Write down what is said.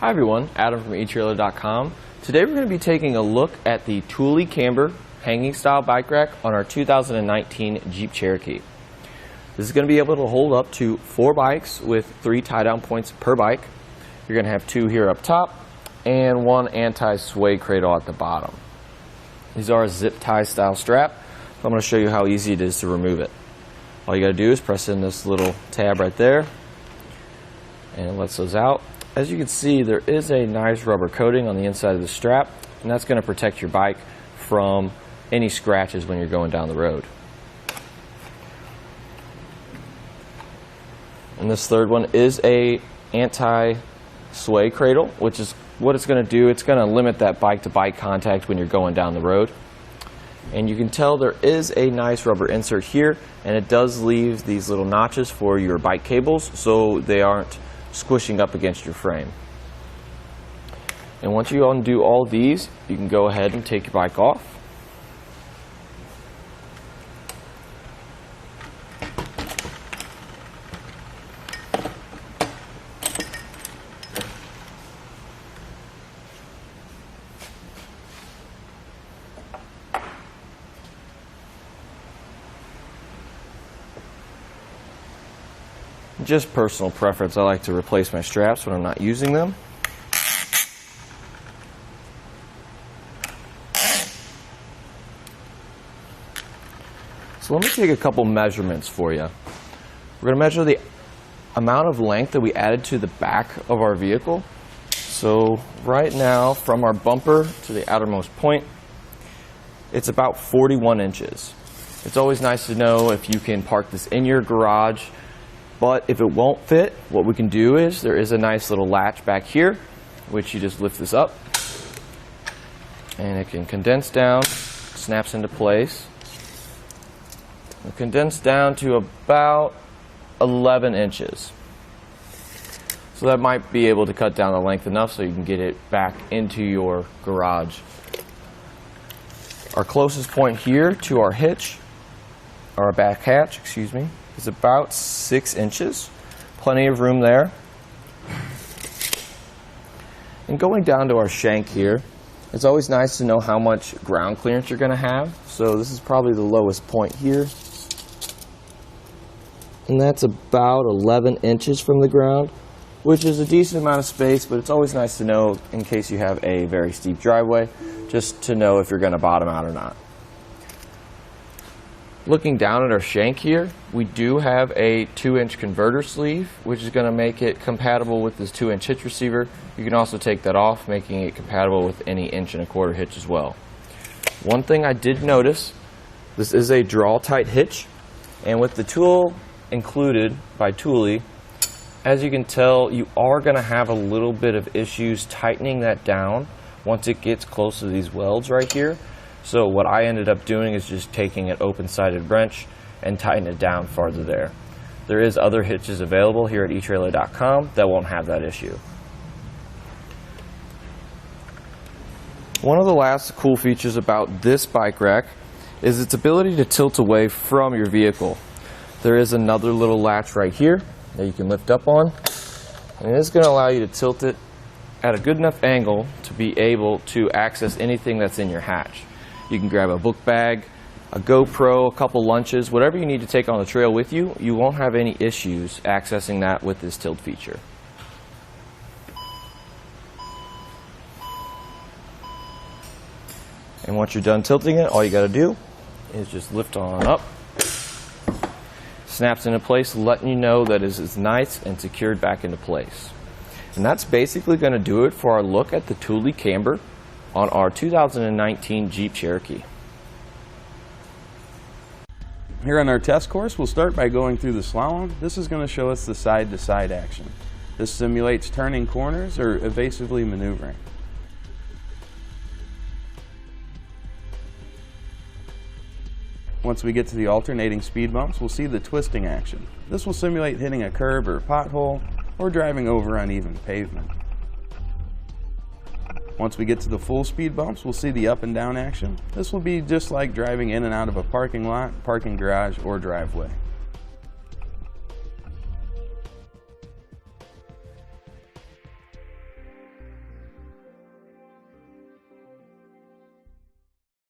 Hi everyone, Adam from etrailer.Com. Today we're going to be taking a look at the Thule Camber hanging style bike rack on our 2019 Jeep Cherokee. This is going to be able to hold up to 4 bikes with 3 tie down points per bike. You're going to have 2 here up top and 1 anti-sway cradle at the bottom. These are a zip tie style strap, so I'm going to show you how easy it is to remove it. All you got to do is press in this little tab right there and it lets those out. As you can see, there is a nice rubber coating on the inside of the strap, and that's going to protect your bike from any scratches when you're going down the road. And this third one is a anti-sway cradle, which is what it's going to do. It's going to limit that bike-to-bike contact when you're going down the road. And you can tell there is a nice rubber insert here, and it does leave these little notches for your bike cables so they aren't squishing up against your frame. And once you undo all these, you can go ahead and take your bike off. Just personal preference, I like to replace my straps when I'm not using them. So let me take a couple measurements for you. We're going to measure the amount of length that we added to the back of our vehicle. So right now, from our bumper to the outermost point, it's about 41 inches. It's always nice to know if you can park this in your garage. But if it won't fit, what we can do is there is a nice little latch back here, which you just lift this up and it can condense down, snaps into place. It'll condense down to about 11 inches. So that might be able to cut down the length enough so you can get it back into your garage. Our closest point here to our hitch, or our back hatch, excuse me, is about 6 inches. Plenty of room there. And going down to our shank here, it's always nice to know how much ground clearance you're going to have. So this is probably the lowest point here. And that's about 11 inches from the ground, which is a decent amount of space, but it's always nice to know in case you have a very steep driveway, just to know if you're going to bottom out or not. Looking down at our shank here, we do have a 2-inch converter sleeve, which is going to make it compatible with this 2-inch hitch receiver. You can also take that off, making it compatible with any 1.25-inch hitch as well. One thing I did notice, this is a draw-tight hitch, and with the tool included by Thule, as you can tell, you are going to have a little bit of issues tightening that down once it gets close to these welds right here. So what I ended up doing is just taking an open-sided wrench and tighten it down farther there. There is other hitches available here at etrailer.com that won't have that issue. One of the last cool features about this bike rack is its ability to tilt away from your vehicle. There is another little latch right here that you can lift up on, and it is going to allow you to tilt it at a good enough angle to be able to access anything that's in your hatch. You can grab a book bag, a GoPro, a couple lunches, whatever you need to take on the trail with you. You won't have any issues accessing that with this tilt feature. And once you're done tilting it, all you got to do is just lift on up. Snaps into place, letting you know that it is nice and secured back into place. And that's basically going to do it for our look at the Thule Camber on our 2019 Jeep Cherokee. Here on our test course, we'll start by going through the slalom. This is going to show us the side-to-side action. This simulates turning corners or evasively maneuvering. Once we get to the alternating speed bumps, we'll see the twisting action. This will simulate hitting a curb or pothole or driving over uneven pavement. Once we get to the full speed bumps, we'll see the up and down action. This will be just like driving in and out of a parking lot, parking garage, or driveway.